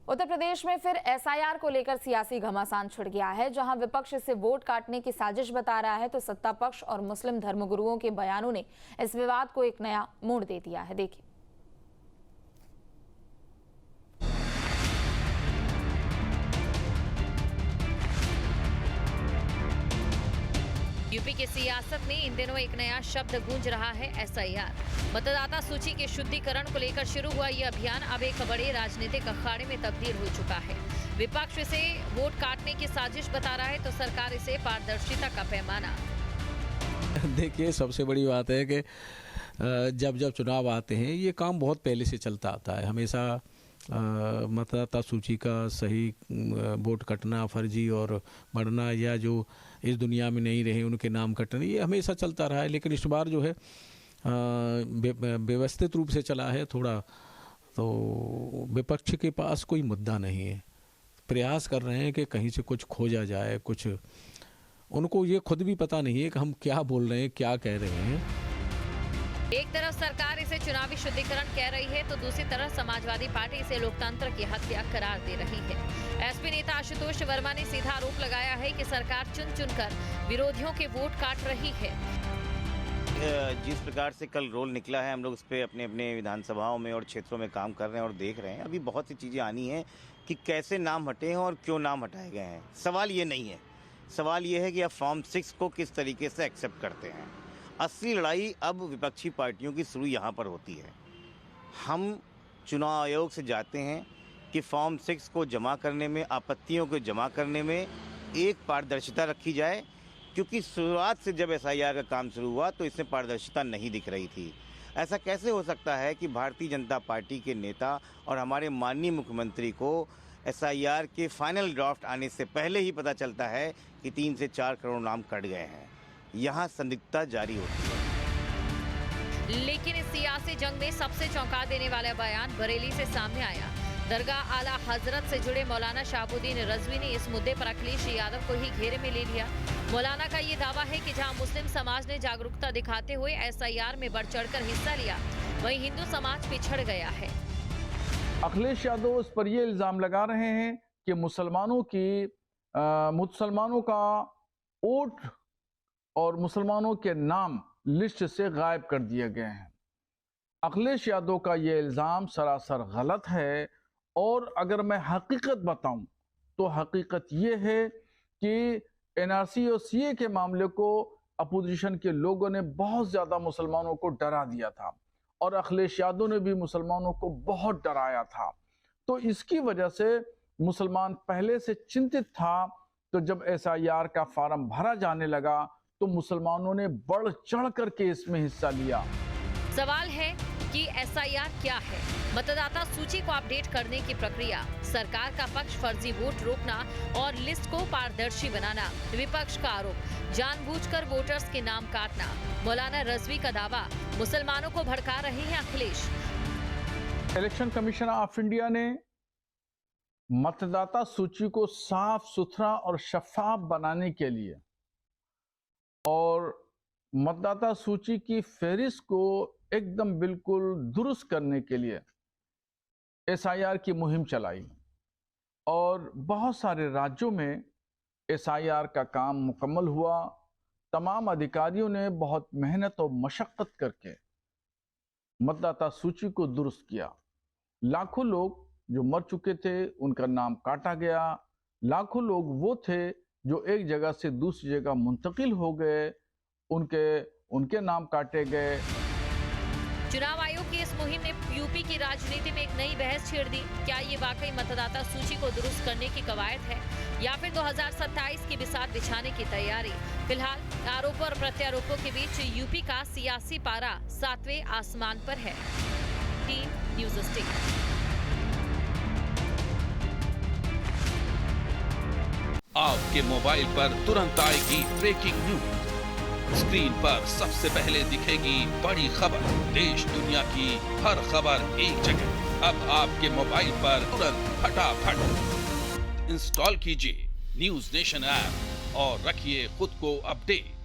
उत्तर प्रदेश में फिर एसआईआर को लेकर सियासी घमासान छिड़ गया है। जहां विपक्ष इसे वोट काटने की साजिश बता रहा है, तो सत्ता पक्ष और मुस्लिम धर्मगुरुओं के बयानों ने इस विवाद को एक नया मोड़ दे दिया है। देखिए। यूपी की सियासत में इन दिनों एक नया शब्द गूंज रहा है, एसआईआर। मतदाता सूची के शुद्धिकरण को लेकर शुरू हुआ यह अभियान अब एक बड़े राजनीतिक अखाड़े में तब्दील हो चुका है। विपक्ष इसे वोट काटने की साजिश बता रहा है, तो सरकार इसे पारदर्शिता का पैमाना। देखिए, सबसे बड़ी बात है कि जब जब चुनाव आते हैं, ये काम बहुत पहले से चलता आता है। हमेशा मतदाता सूची का सही वोट कटना, फर्जी और बढ़ना, या जो इस दुनिया में नहीं रहे उनके नाम कटना, ये हमेशा चलता रहा है। लेकिन इस बार जो है व्यवस्थित रूप से चला है थोड़ा। तो विपक्ष के पास कोई मुद्दा नहीं है। प्रयास कर रहे हैं कि कहीं से कुछ खोजा जाए। कुछ उनको ये खुद भी पता नहीं है कि हम क्या बोल रहे हैं, क्या कह रहे हैं। एक तरफ सरकार इसे चुनावी शुद्धिकरण कह रही है, तो दूसरी तरफ समाजवादी पार्टी इसे लोकतंत्र की हत्या करार दे रही है। एसपी नेता आशुतोष वर्मा ने सीधा आरोप लगाया है कि सरकार चुन चुनकर विरोधियों के वोट काट रही है। जिस प्रकार से कल रोल निकला है, हम लोग उस पर अपने अपने विधानसभाओं में और क्षेत्रों में काम कर रहे हैं और देख रहे हैं। अभी बहुत सी चीज़ें आनी हैं कि कैसे नाम हटे हैं और क्यों नाम हटाए गए हैं। सवाल ये नहीं है, सवाल ये है कि आप फॉर्म 6 को किस तरीके से एक्सेप्ट करते हैं। असली लड़ाई अब विपक्षी पार्टियों की शुरू यहाँ पर होती है। हम चुनाव आयोग से जाते हैं कि फॉर्म 6 को जमा करने में, आपत्तियों को जमा करने में एक पारदर्शिता रखी जाए, क्योंकि शुरुआत से जब एसआईआर का काम शुरू हुआ तो इसमें पारदर्शिता नहीं दिख रही थी। ऐसा कैसे हो सकता है कि भारतीय जनता पार्टी के नेता और हमारे माननीय मुख्यमंत्री को एसआईआर के फाइनल ड्राफ्ट आने से पहले ही पता चलता है कि 3 से 4 करोड़ नाम कट गए हैं। यहाँ संदिग्धता जारी होती है। लेकिन इस सियासी जंग में सबसे चौंका देने वाला बयान बरेली से सामने आया। दरगाह आला हजरत से जुड़े मौलाना शहाबुद्दीन रजवी ने इस मुद्दे पर अखिलेश यादव को ही घेरे में ले लिया। मौलाना का ये दावा है कि जहां मुस्लिम समाज ने जागरूकता दिखाते हुए एसआईआर में बढ़ चढ़कर हिस्सा लिया, वहीं हिंदू समाज पिछड़ गया है। अखिलेश यादव उस पर ये इल्जाम लगा रहे हैं कि मुसलमानों का वोट और मुसलमानों के नाम लिस्ट से गायब कर दिए गए हैं। अखिलेश यादव का ये इल्ज़ाम सरासर गलत है। और अगर मैं हकीकत बताऊं तो हकीकत ये है कि एनआरसी और सीए के मामले को अपोजिशन के लोगों ने बहुत ज़्यादा मुसलमानों को डरा दिया था, और अखिलेश यादव ने भी मुसलमानों को बहुत डराया था। तो इसकी वजह से मुसलमान पहले से चिंतित था। तो जब एसआईआर का फार्म भरा जाने लगा तो मुसलमानों ने बढ़ चढ़ करके इसमें हिस्सा लिया। सवाल है कि एसआईआर क्या है? मतदाता सूची को अपडेट करने की प्रक्रिया, सरकार का पक्ष फर्जी वोट रोकना और लिस्ट को पारदर्शी बनाना। विपक्ष का आरोप जानबूझकर वोटर्स के नाम काटना। मौलाना रजवी का दावा मुसलमानों को भड़का रहे हैं Akhilesh. Election commission of India ने मतदाता सूची को साफ सुथरा और शफाफ बनाने के लिए और मतदाता सूची की फहरिस्त को एकदम बिल्कुल दुरुस्त करने के लिए एसआईआर की मुहिम चलाई, और बहुत सारे राज्यों में एसआईआर का काम मुकम्मल हुआ। तमाम अधिकारियों ने बहुत मेहनत और मशक्क़त करके मतदाता सूची को दुरुस्त किया। लाखों लोग जो मर चुके थे उनका नाम काटा गया। लाखों लोग वो थे जो एक जगह से दूसरी जगह मुंतकिल हो गए, उनके नाम काटे गए। चुनाव आयोग की इस मुहिम ने यूपी की राजनीति में एक नई बहस छेड़ दी। क्या ये वाकई मतदाता सूची को दुरुस्त करने की कवायद है, या फिर 2027 की बिसात बिछाने की तैयारी? फिलहाल आरोपों और प्रत्यारोपों के बीच यूपी का सियासी पारा 7वें आसमान पर है। Team news stick. आपके मोबाइल पर तुरंत आएगी ब्रेकिंग न्यूज। स्क्रीन पर सबसे पहले दिखेगी बड़ी खबर। देश दुनिया की हर खबर एक जगह। अब आपके मोबाइल पर तुरंत फटाफट इंस्टॉल कीजिए न्यूज़ नेशन ऐप और रखिए खुद को अपडेट।